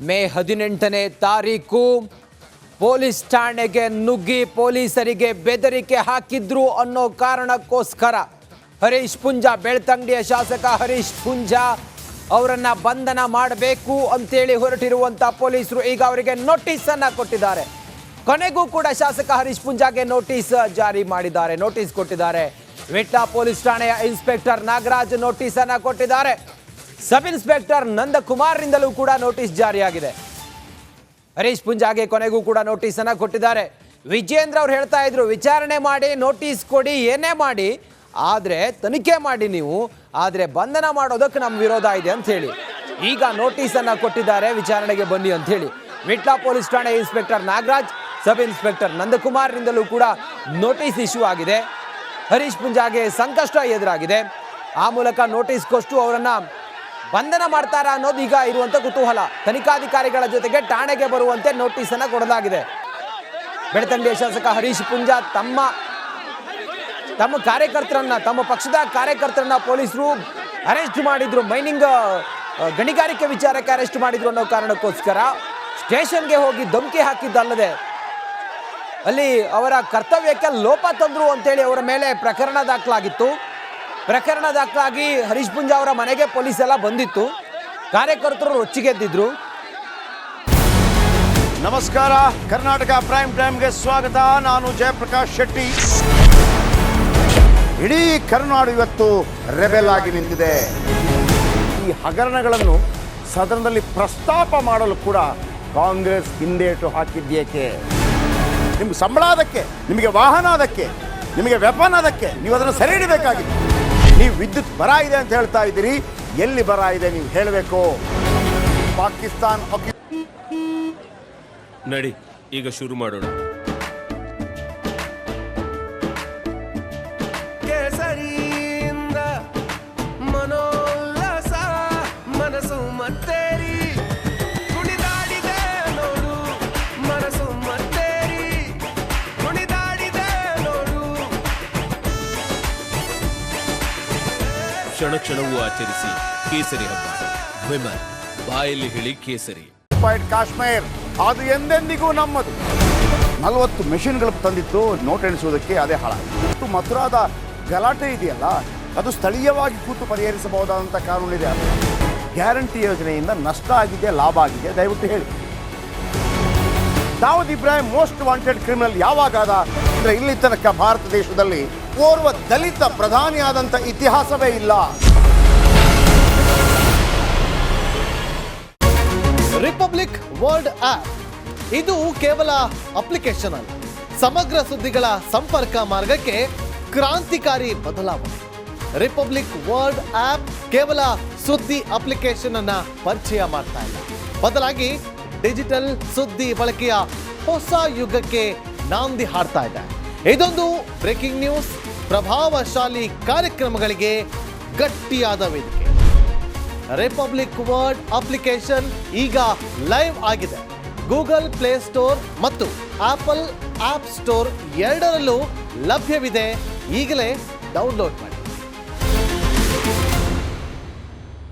ಮೇ 18ನೇ ತಾರೀಕು ಪೊಲೀಸ್ ಠಾಣೆಗೆ ನುಗ್ಗಿ ಪೊಲೀಸರಿಗೆ ಬೆದರಿಕೆ ಹಾಕಿದ್ರು ಅನ್ನೋ ಕಾರಣಕ್ಕೋಸ್ಕರ ಹರೀಶ್ ಪುಂಜಾ, ಬೆಳ್ತಂಗಡಿಯ ಶಾಸಕ ಹರೀಶ್ ಪುಂಜಾ ಅವರನ್ನ ಬಂಧನ ಮಾಡಬೇಕು ಅಂತೇಳಿ ಹೊರಟಿರುವಂತ ಪೊಲೀಸರು ಈಗ ಅವರಿಗೆ ನೋಟಿಸ್ ಅನ್ನ ಕೊಟ್ಟಿದ್ದಾರೆ. ಕೊನೆಗೂ ಕೂಡ ಶಾಸಕ ಹರೀಶ್ ಪುಂಜಾಗೆ ನೋಟಿಸ್ ಜಾರಿ ಮಾಡಿದ್ದಾರೆ, ನೋಟಿಸ್ ಕೊಟ್ಟಿದ್ದಾರೆ. ವಿಟ್ಲ ಪೊಲೀಸ್ ಠಾಣೆಯ ಇನ್ಸ್ಪೆಕ್ಟರ್ ನಾಗರಾಜ್ ನೋಟಿಸ್ ಅನ್ನ ಕೊಟ್ಟಿದ್ದಾರೆ. ಸಬ್ ಇನ್ಸ್ಪೆಕ್ಟರ್ ನಂದಕುಮಾರ್ನಿಂದಲೂ ಕೂಡ ನೋಟಿಸ್ ಜಾರಿಯಾಗಿದೆ. ಹರೀಶ್ ಪುಂಜಾಗೆ ಕೊನೆಗೂ ಕೂಡ ನೋಟಿಸ್ ಅನ್ನ ಕೊಟ್ಟಿದ್ದಾರೆ. ವಿಜೇಂದ್ರ ಅವ್ರು ಹೇಳ್ತಾ ಇದ್ರು, ವಿಚಾರಣೆ ಮಾಡಿ ನೋಟಿಸ್ ಕೊಡಿ, ಏನೇ ಮಾಡಿ, ಆದರೆ ತನಿಖೆ ಮಾಡಿ ನೀವು, ಆದರೆ ಬಂಧನ ಮಾಡೋದಕ್ಕೆ ನಮ್ಮ ವಿರೋಧ ಇದೆ ಅಂತ ಹೇಳಿ ಈಗ ನೋಟಿಸ್ ಅನ್ನ ಕೊಟ್ಟಿದ್ದಾರೆ. ವಿಚಾರಣೆಗೆ ಬನ್ನಿ ಅಂತ ಹೇಳಿ ವಿಟ್ಲ ಪೊಲೀಸ್ ಠಾಣೆ ಇನ್ಸ್ಪೆಕ್ಟರ್ ನಾಗರಾಜ್, ಸಬ್ ಇನ್ಸ್ಪೆಕ್ಟರ್ ನಂದಕುಮಾರ್ನಿಂದಲೂ ಕೂಡ ನೋಟಿಸ್ ಇಶ್ಯೂ ಆಗಿದೆ. ಹರೀಶ್ ಪುಂಜಾಗೆ ಸಂಕಷ್ಟ ಎದುರಾಗಿದೆ. ಆ ಮೂಲಕ ನೋಟಿಸ್ ಕೊಟ್ಟು ಅವರನ್ನ ಬಂಧನ ಮಾಡ್ತಾರಾ ಅನ್ನೋದು ಈಗ ಇರುವಂತ ಕುತೂಹಲ. ತನಿಖಾಧಿಕಾರಿಗಳ ಜೊತೆಗೆ ಠಾಣೆಗೆ ಬರುವಂತೆ ನೋಟಿಸ್ ಅನ್ನ ಕೊಡಲಾಗಿದೆ. ಬೆಳ್ತಂಗಡಿಯ ಶಾಸಕ ಹರೀಶ್ ಪುಂಜಾ ತಮ್ಮ ಕಾರ್ಯಕರ್ತರನ್ನ, ತಮ್ಮ ಪಕ್ಷದ ಕಾರ್ಯಕರ್ತರನ್ನ ಪೊಲೀಸರು ಅರೆಸ್ಟ್ ಮಾಡಿದ್ರು. ಮೈನಿಂಗ್ ಗಣಿಗಾರಿಕೆ ವಿಚಾರಕ್ಕೆ ಅರೆಸ್ಟ್ ಮಾಡಿದ್ರು ಅನ್ನೋ ಕಾರಣಕ್ಕೋಸ್ಕರ ಸ್ಟೇಷನ್ಗೆ ಹೋಗಿ ಧಮಕಿ ಹಾಕಿದ್ದಲ್ಲದೆ ಅಲ್ಲಿ ಅವರ ಕರ್ತವ್ಯಕ್ಕೆ ಲೋಪ ತಂದ್ರು ಅಂತೇಳಿ ಅವರ ಮೇಲೆ ಪ್ರಕರಣ ದಾಖಲಾಗಿತ್ತು. ಪ್ರಕರಣ ದಾಖಲಾಗಿ ಹರೀಶ್ ಪುಂಜಾ ಅವರ ಮನೆಗೆ ಪೊಲೀಸ್ ಎಲ್ಲ ಬಂದಿತ್ತು. ಕಾರ್ಯಕರ್ತರು ರೊಚ್ಚಿಗೆದ್ದಿದ್ರು. ನಮಸ್ಕಾರ, ಕರ್ನಾಟಕ ಪ್ರೈಮ್ ಟೈಮ್ಗೆ ಸ್ವಾಗತ. ನಾನು ಜಯಪ್ರಕಾಶ್ ಶೆಟ್ಟಿ. ಇಡೀ ಕರ್ನಾಡು ಇವತ್ತು ರೆಬೆಲ್ ಆಗಿ ನಿಂತಿದೆ. ಈ ಹಗರಣಗಳನ್ನು ಸದನದಲ್ಲಿ ಪ್ರಸ್ತಾಪ ಮಾಡಲು ಕೂಡ ಕಾಂಗ್ರೆಸ್ ಹಿಂದೇಟು ಹಾಕಿದ್ದೇಕೆ? ನಿಮ್ಗೆ ಸಂಬಳ ಅದಕ್ಕೆ, ನಿಮಗೆ ವಾಹನ ಅದಕ್ಕೆ, ನಿಮಗೆ ವೆಪನ್ ಅದಕ್ಕೆ, ನೀವು ಅದನ್ನು ಸೆರೆ ಹಿಡಿಬೇಕಾಗಿತ್ತು. ನೀವು ವಿದ್ಯುತ್ ಬರ ಇದೆ ಅಂತ ಹೇಳ್ತಾ ಇದ್ದೀರಿ, ಎಲ್ಲಿ ಬರ ಇದೆ ನೀವು ಹೇಳಬೇಕು. ಪಾಕಿಸ್ತಾನ್ ನಡಿ ಈಗ ಶುರು ಮಾಡೋಣ. ಕೇಸರಿಯಿಂದ ಮನೋಲ್ಲಾಸ ಮನಸ್ಸು ಮತ್ತೇರಿ ಕುಣಿದಾಡಿದೆ ನೋಡು, ಮನಸ್ಸು ಮತ್ತೇರಿ ಕುಣಿದಾಡಿದೆ ನೋಡು. ಕ್ಷಣ ಕ್ಷಣವೂ ಆಚರಿಸಿ ಕೇಸರಿ ಹಬ್ಬ. ವಿಮಲ್ ಬಾಯಲ್ಲಿ ಹೇಳಿ ಕೇಸರಿ. ಕಾಶ್ಮೀರ್ ಅದು ಎಂದೆಂದಿಗೂ ನಮ್ಮದು. 40 ಮೆಷಿನ್ಗಳು ತಂದಿತ್ತು ನೋಟ್ ಎಣಿಸುವುದಕ್ಕೆ, ಅದೇ ಹಾಳಾಯಿತು. ಮಥುರಾದ ಗಲಾಟೆ ಇದೆಯಲ್ಲ, ಅದು ಸ್ಥಳೀಯವಾಗಿ ಕೂತು ಪರಿಹರಿಸಬಹುದಾದಂಥ ಕಾನೂನಿದೆ. ಗ್ಯಾರಂಟಿ ಯೋಜನೆಯಿಂದ ನಷ್ಟ ಆಗಿದೆ, ಲಾಭ ಆಗಿದೆ, ದಯವಿಟ್ಟು ಹೇಳಿ. Dawood Ibrahim most wanted criminal ಯಾವಾಗಾದ ಅಂದರೆ ಇಲ್ಲಿ ತನಕ ಭಾರತ ದೇಶದಲ್ಲಿ ಓರ್ವ ದಲಿತ ಪ್ರಧಾನಿಯಾದಂಥ ಇತಿಹಾಸವೇ ಇಲ್ಲ. ರಿಪಬ್ಲಿಕ್ ವರ್ಲ್ಡ್ ಆಪ್ ಇದು ಕೇವಲ ಅಪ್ಲಿಕೇಶನ್ ಅಲ್ಲ, ಸಮಗ್ರ ಸುದ್ದಿಗಳ ಸಂಪರ್ಕ ಮಾರ್ಗಕ್ಕೆ ಕ್ರಾಂತಿಕಾರಿ ಬದಲಾವಣೆ. ರಿಪಬ್ಲಿಕ್ ವರ್ಲ್ಡ್ ಆಪ್ ಕೇವಲ ಸುದ್ದಿ ಅಪ್ಲಿಕೇಶನ್ ಅನ್ನ ಪರಿಚಯ ಮಾಡ್ತಾ ಇಲ್ಲ, ಬದಲಾಗಿ ಡಿಜಿಟಲ್ ಸುದ್ದಿ ಬಳಕೆಯ ಹೊಸ ಯುಗಕ್ಕೆ ನಾಂದಿ ಹಾಡ್ತಾ ಇದೆ. ಇದೊಂದು ಬ್ರೇಕಿಂಗ್ ನ್ಯೂಸ್, ಪ್ರಭಾವಶಾಲಿ ಕಾರ್ಯಕ್ರಮಗಳಿಗೆ ಗಟ್ಟಿಯಾದ ವೇದಿಕೆ. ರಿಪಬ್ಲಿಕ್ ವರ್ಲ್ಡ್ ಅಪ್ಲಿಕೇಶನ್ ಈಗ ಲೈವ್ ಆಗಿದೆ. ಗೂಗಲ್ ಪ್ಲೇ ಸ್ಟೋರ್ ಮತ್ತು ಆಪಲ್ ಆಪ್ ಸ್ಟೋರ್ ಎರಡರಲ್ಲೂ ಲಭ್ಯವಿದೆ. ಈಗಲೇ ಡೌನ್ಲೋಡ್ ಮಾಡಿ.